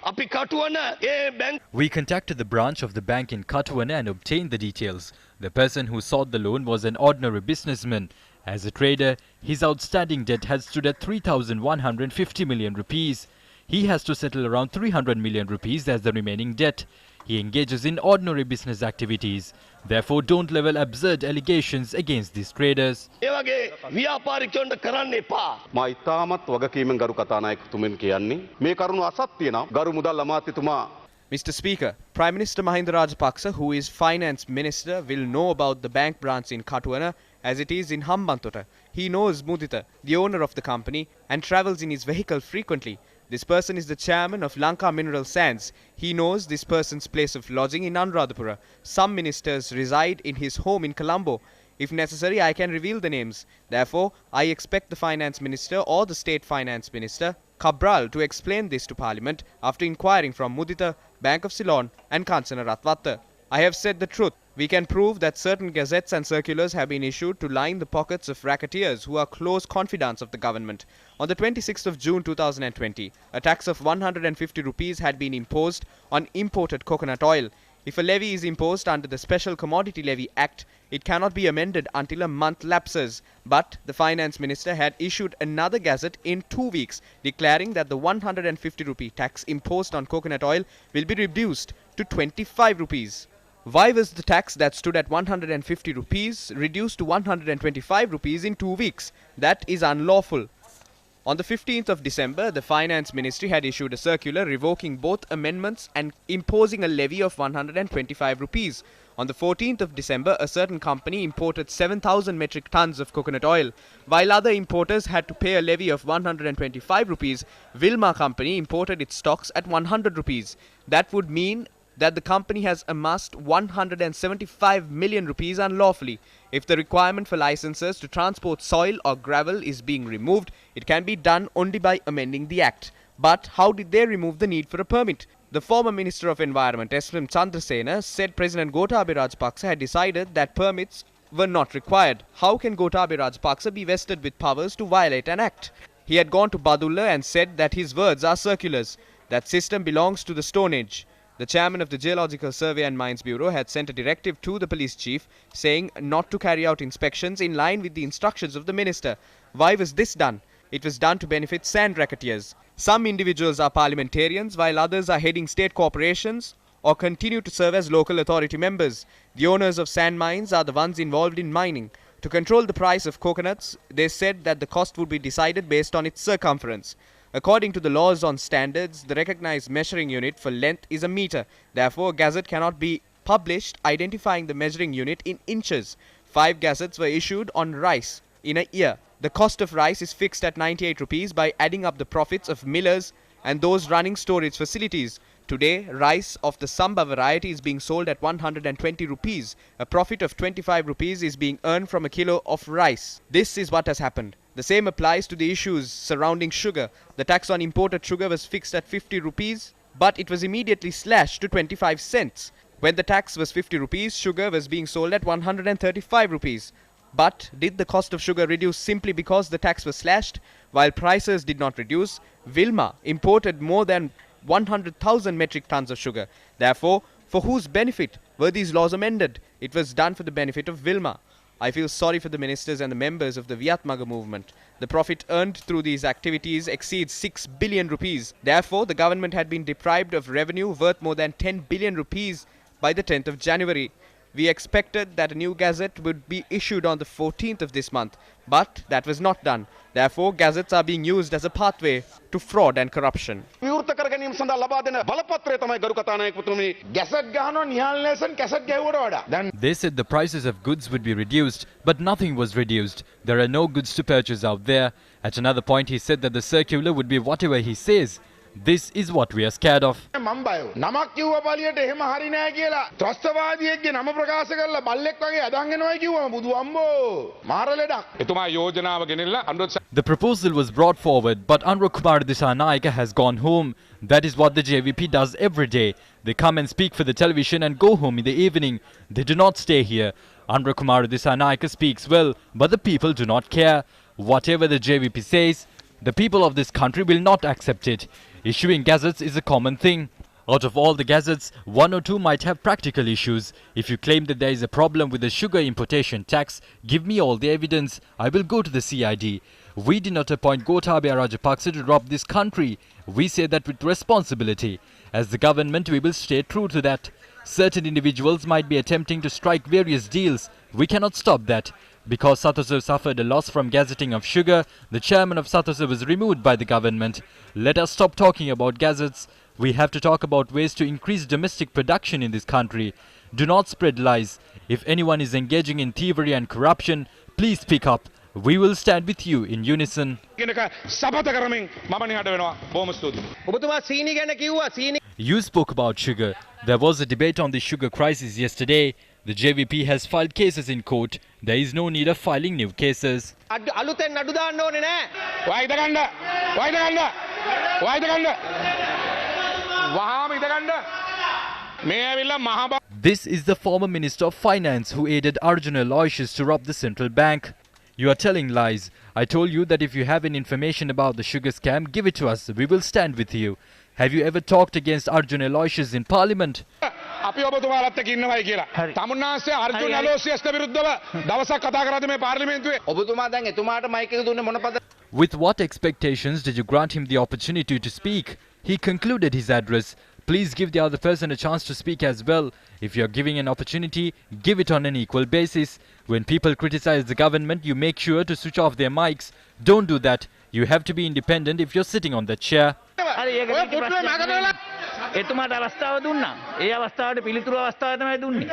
අපි කටුවන ඒ bank We contacted the branch of the bank in Katuana and obtained the details. The person who sought the loan was an ordinary businessman. As a trader, his outstanding debt had stood at 3,150 million rupees. He has to settle around 300 million rupees as the remaining debt. He engages in ordinary business activities. Therefore, don't level absurd allegations against these traders. ඒ වගේ ව්‍යාපාරිකයන්ට කරන්න එපා. මා ඉතාමත් වගකීමෙන් ගරු කතානායකතුමන් කියන්නේ මේ කරුණු අසත්‍ය නම් ගරු මුදල් අමාත්‍යතුමා Mr. Speaker, Prime Minister Mahinda Rajapaksa, who is Finance Minister, will know about the bank branch in Katuana as it is in Hambantota. He knows Mudita, the owner of the company, and travels in his vehicle frequently. This person is the chairman of Lanka Mineral Sands. He knows this person's place of lodging in Anuradhapura. Some ministers reside in his home in Colombo. If necessary, I can reveal the names. Therefore, I expect the Finance Minister or the State Finance Minister, Cabral, to explain this to Parliament after inquiring from Mudita, Bank of Ceylon and Kansana Ratwatta. I have said the truth. We can prove that certain gazettes and circulars have been issued to line the pockets of racketeers who are close confidants of the government. On the 26th of June 2020, a tax of 150 rupees had been imposed on imported coconut oil. If a levy is imposed under the Special Commodity Levy Act, it cannot be amended until a month lapses. But the Finance Minister had issued another gazette in 2 weeks declaring that the 150 rupee tax imposed on coconut oil will be reduced to 25 rupees. Why was the tax that stood at 150 rupees reduced to 125 rupees in 2 weeks? That is unlawful. On the 15th of December, the Finance Ministry had issued a circular revoking both amendments and imposing a levy of 125 rupees. On the 14th of December, a certain company imported 7,000 metric tons of coconut oil. While other importers had to pay a levy of 125 rupees, Wilma Company imported its stocks at 100 rupees. That would mean that the company has amassed 175 million rupees unlawfully. If the requirement for licenses to transport soil or gravel is being removed, it can be done only by amending the act. But how did they remove the need for a permit? The former Minister of Environment, S.M. Chandrasena, said President Gotabaya Rajapaksa had decided that permits were not required. How can Gotabaya Rajapaksa be vested with powers to violate an act? He had gone to Badulla and said that his words are circulars. That system belongs to the Stone Age. The chairman of the Geological Survey and Mines Bureau had sent a directive to the police chief saying not to carry out inspections in line with the instructions of the minister. Why was this done? It was done to benefit sand racketeers. Some individuals are parliamentarians while others are heading state corporations or continue to serve as local authority members. The owners of sand mines are the ones involved in mining. To control the price of coconuts, they said that the cost would be decided based on its circumference. According to the laws on standards, the recognized measuring unit for length is a meter. Therefore, a gazette cannot be published identifying the measuring unit in inches. 5 gazettes were issued on rice in a year. The cost of rice is fixed at 98 rupees by adding up the profits of millers and those running storage facilities. Today, rice of the Samba variety is being sold at 120 rupees. A profit of 25 rupees is being earned from a kilo of rice. This is what has happened. The same applies to the issues surrounding sugar. The tax on imported sugar was fixed at 50 rupees, but it was immediately slashed to 25 cents. When the tax was 50 rupees, sugar was being sold at 135 rupees. But did the cost of sugar reduce simply because the tax was slashed? While prices did not reduce, Wilma imported more than 100,000 metric tons of sugar. Therefore, for whose benefit were these laws amended? It was done for the benefit of Wilma. I feel sorry for the ministers and the members of the Viatmaga movement. The profit earned through these activities exceeds 6 billion rupees. Therefore, the government had been deprived of revenue worth more than 10 billion rupees by the 10th of January. We expected that a new gazette would be issued on the 14th of this month, but that was not done. Therefore, gazettes are being used as a pathway to fraud and corruption. විවෘත කර ගැනීම සඳහා ලබා දෙන බලපත්‍රය තමයි ගරු කතානායකතුමනි gazette ගහනවා නිහාල් නේසන් කැසට් ගැහුවට වඩා. දැන් They said the prices of goods would be reduced, but nothing was reduced. There are no goods to purchase out there. At another point, he said that the circular would be whatever he says. This is what we are scared of. මම bio නමක් කිව්ව පළියට එහෙම හරි නෑ කියලා ත්‍රස්තවාදියෙක්ගේ නම ප්‍රකාශ කරලා බල්ලෙක් වගේ අදන් එනවා කිව්වම බුදු අම්බෝ මාර ලෙඩක්. එතුමා යෝජනාව ගෙනෙල්ලා අනුරත් The proposal was brought forward, but Anura Kumar Dissanayake has gone home. That is what the JVP does every day. They come and speak for the television and go home in the evening. They do not stay here. Anura Kumar Dissanayake speaks well, but the people do not care. Whatever the JVP says, the people of this country will not accept it. Issuing gazettes is a common thing. Out of all the gazettes, 1 or 2 might have practical issues. If you claim that there is a problem with the sugar importation tax, give me all the evidence. I will go to the CID. We did not appoint Gotabaya Rajapaksa to rob this country. We say that with responsibility. As the government, we will stay true to that. Certain individuals might be attempting to strike various deals. We cannot stop that. Because Sathosa suffered a loss from gazetting of sugar, the chairman of Sathosa was removed by the government. Let us stop talking about gazettes. We have to talk about ways to increase domestic production in this country. Do not spread lies. If anyone is engaging in thievery and corruption, please speak up. We will stand with you in unison. සපත කරමින් මම නිහඬ වෙනවා. බොහොම ස්තුතියි. ඔබතුමා සීනි ගැන කිව්වා සීනි You spoke about sugar. There was a debate on the sugar crisis yesterday. The JVP has filed cases in court. There is no need of filing new cases. අලුතෙන් නඩු දාන්න ඕනේ නෑ. වයිද ගන්න. වයිද ගන්න. වයිද ගන්න. වහාම ඉද ගන්න. මේ ඇවිල්ලා මහා This is the former Minister of Finance who aided Arjun Aloysius to rob the central bank. You are telling lies. I told you that if you have any information about the sugar scam, give it to us. We will stand with you. Have you ever talked against Arjun Aloysius in parliament? අපි ඔබතුමාලත් එක්ක ඉන්නවයි කියලා. තමුන්නාන්සේ අර්ජුන අලෝසියස්ට විරුද්ධව දවසක් කතා කරාද මේ පාර්ලිමේන්තුවේ? ඔබතුමා දැන් එතුමාට මයික් එක දුන්නේ මොන පද With what expectations did you grant him the opportunity to speak? He concluded his address. Please give the other person a chance to speak as well. If you are giving an opportunity, give it on an equal basis. When people criticize the government, you make sure to switch off their mics. Don't do that. You have to be independent if you're sitting on that chair. හරි ඒක එතුමාට අවස්ථාව දුන්නා. ඒ අවස්ථාවට පිළිතුරු අවස්ථාව තමයි දුන්නේ.